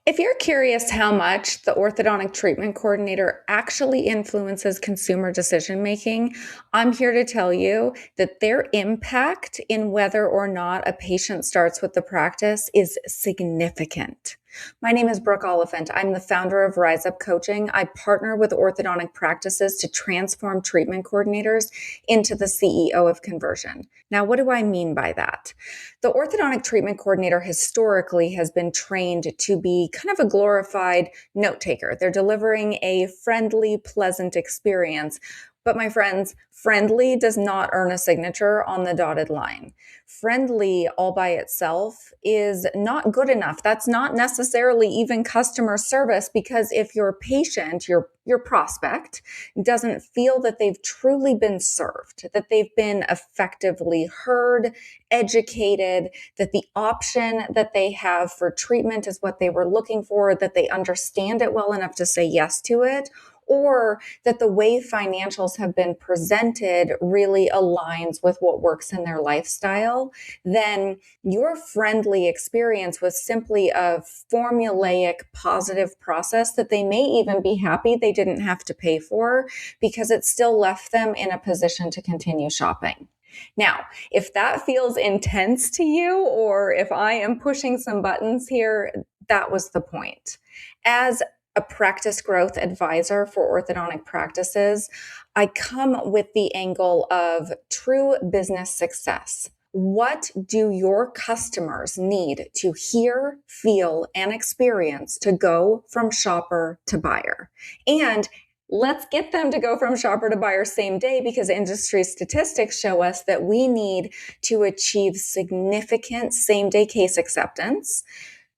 If you're curious how much the orthodontic treatment coordinator actually influences consumer decision making, I'm here to tell you that their impact in whether or not a patient starts with the practice is significant. My name is Brooke Oliphant. I'm the founder of Rise Up Coaching. I partner with orthodontic practices to transform treatment coordinators into the CEO of conversion. Now, what do I mean by that? The orthodontic treatment coordinator historically has been trained to be kind of a glorified note taker. They're delivering a friendly, pleasant experience. But my friends, friendly does not earn a signature on the dotted line. Friendly all by itself is not good enough. That's not necessarily even customer service, because if your patient, your prospect, doesn't feel that they've truly been served, that they've been effectively heard, educated, that the option that they have for treatment is what they were looking for, that they understand it well enough to say yes to it, or that the way financials have been presented really aligns with what works in their lifestyle, then your friendly experience was simply a formulaic, positive process that they may even be happy they didn't have to pay for, because it still left them in a position to continue shopping. Now, if that feels intense to you, or if I am pushing some buttons here, that was the point. As a practice growth advisor for orthodontic practices, I come with the angle of true business success. What do your customers need to hear, feel, and experience to go from shopper to buyer? And let's get them to go from shopper to buyer same day, because industry statistics show us that we need to achieve significant same day case acceptance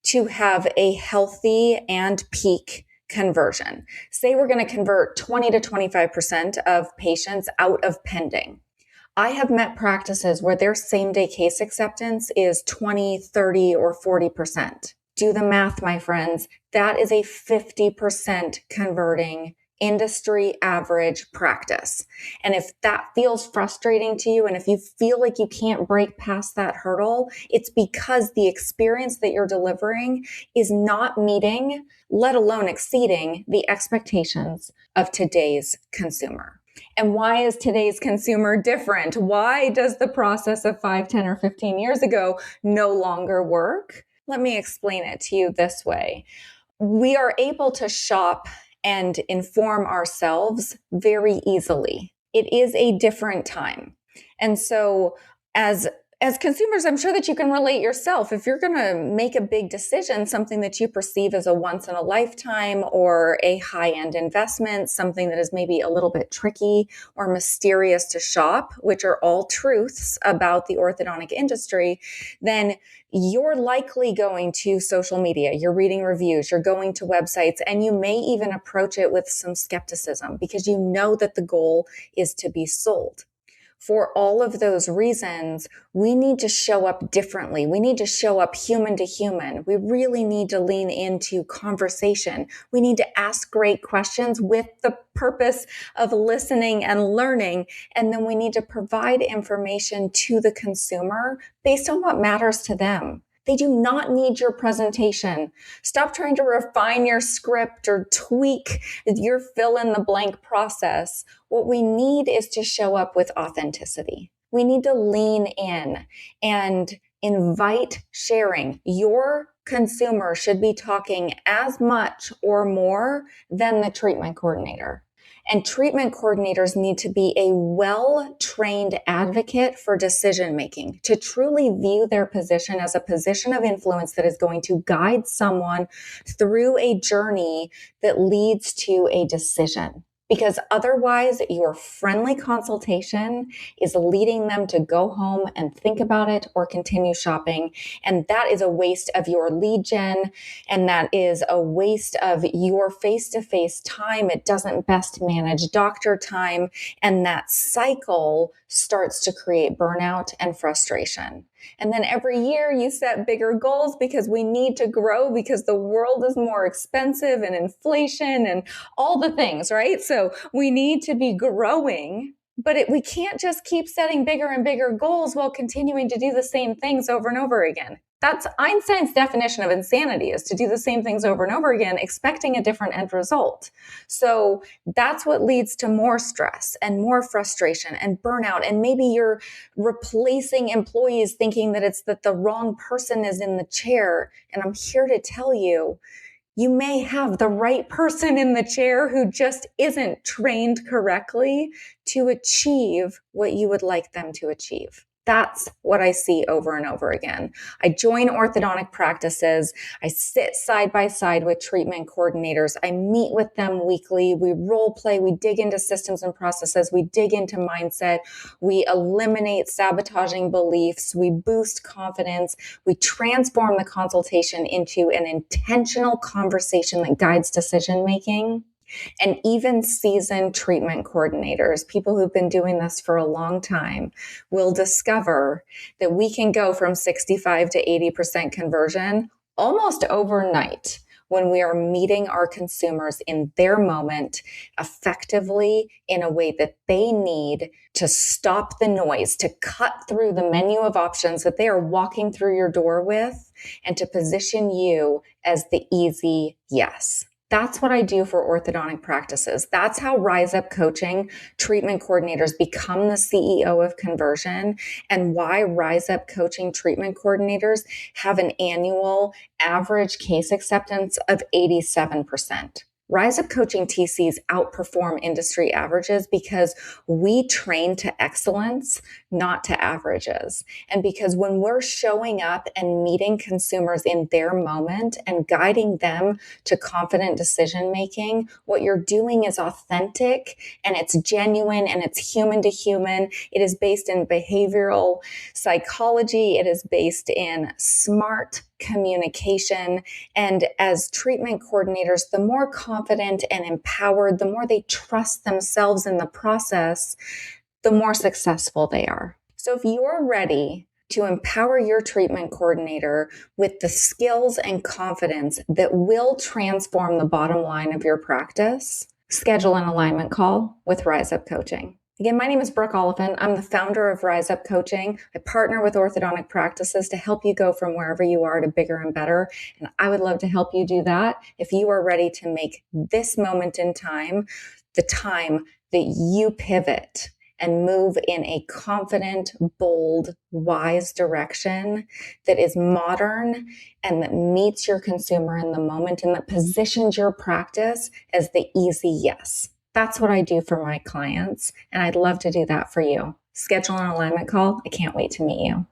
to have a healthy and peak conversion. Say we're going to convert 20 to 25% of patients out of pending. I have met practices where their same day case acceptance is 20, 30, or 40%. Do the math, my friends. That is a 50% converting industry average practice. And if that feels frustrating to you, and if you feel like you can't break past that hurdle, it's because the experience that you're delivering is not meeting, let alone exceeding, the expectations of today's consumer. And why is today's consumer different? Why does the process of 5, 10, or 15 years ago no longer work? Let me explain it to you this way. We are able to shop and inform ourselves very easily. It is a different time. And so as consumers, I'm sure that you can relate yourself. If you're going to make a big decision, something that you perceive as a once in a lifetime or a high-end investment, something that is maybe a little bit tricky or mysterious to shop, which are all truths about the orthodontic industry, then you're likely going to social media, you're reading reviews, you're going to websites, and you may even approach it with some skepticism because you know that the goal is to be sold. For all of those reasons, we need to show up differently. We need to show up human to human. We really need to lean into conversation. We need to ask great questions with the purpose of listening and learning. And then we need to provide information to the consumer based on what matters to them. They do not need your presentation. Stop trying to refine your script or tweak your fill in the blank process. What we need is to show up with authenticity. We need to lean in and invite sharing. Your consumer should be talking as much or more than the treatment coordinator. And treatment coordinators need to be a well-trained advocate for decision-making, to truly view their position as a position of influence that is going to guide someone through a journey that leads to a decision. Because otherwise, your friendly consultation is leading them to go home and think about it or continue shopping. And that is a waste of your lead gen. And that is a waste of your face-to-face time. It doesn't best manage doctor time. And that cycle starts to create burnout and frustration. And then every year you set bigger goals because we need to grow, because the world is more expensive and inflation and all the things, right? So we need to be growing, but we can't just keep setting bigger and bigger goals while continuing to do the same things over and over again. That's Einstein's definition of insanity, is to do the same things over and over again, expecting a different end result. So that's what leads to more stress and more frustration and burnout. And maybe you're replacing employees thinking that it's that the wrong person is in the chair. And I'm here to tell you, you may have the right person in the chair who just isn't trained correctly to achieve what you would like them to achieve. That's what I see over and over again. I join orthodontic practices. I sit side by side with treatment coordinators. I meet with them weekly. We role play. We dig into systems and processes. We dig into mindset. We eliminate sabotaging beliefs. We boost confidence. We transform the consultation into an intentional conversation that guides decision making. And even seasoned treatment coordinators, people who've been doing this for a long time, will discover that we can go from 65 to 80% conversion almost overnight when we are meeting our consumers in their moment effectively in a way that they need to stop the noise, to cut through the menu of options that they are walking through your door with, and to position you as the easy yes. That's what I do for orthodontic practices. That's how Rise Up Coaching treatment coordinators become the CEO of conversion, and why Rise Up Coaching treatment coordinators have an annual average case acceptance of 87%. Rise Up Coaching TCs outperform industry averages because we train to excellence, not to averages. And because when we're showing up and meeting consumers in their moment and guiding them to confident decision making, what you're doing is authentic and it's genuine and it's human to human. It is based in behavioral psychology. It is based in smart communication. And as treatment coordinators, the more confident and empowered, the more they trust themselves in the process, the more successful they are. So if you're ready to empower your treatment coordinator with the skills and confidence that will transform the bottom line of your practice, schedule an alignment call with Rise Up Coaching. Again, my name is Brooke Oliphant. I'm the founder of Rise Up Coaching. I partner with orthodontic practices to help you go from wherever you are to bigger and better. And I would love to help you do that if you are ready to make this moment in time the time that you pivot and move in a confident, bold, wise direction that is modern and that meets your consumer in the moment and that positions your practice as the easy yes. That's what I do for my clients, and I'd love to do that for you. Schedule an alignment call. I can't wait to meet you.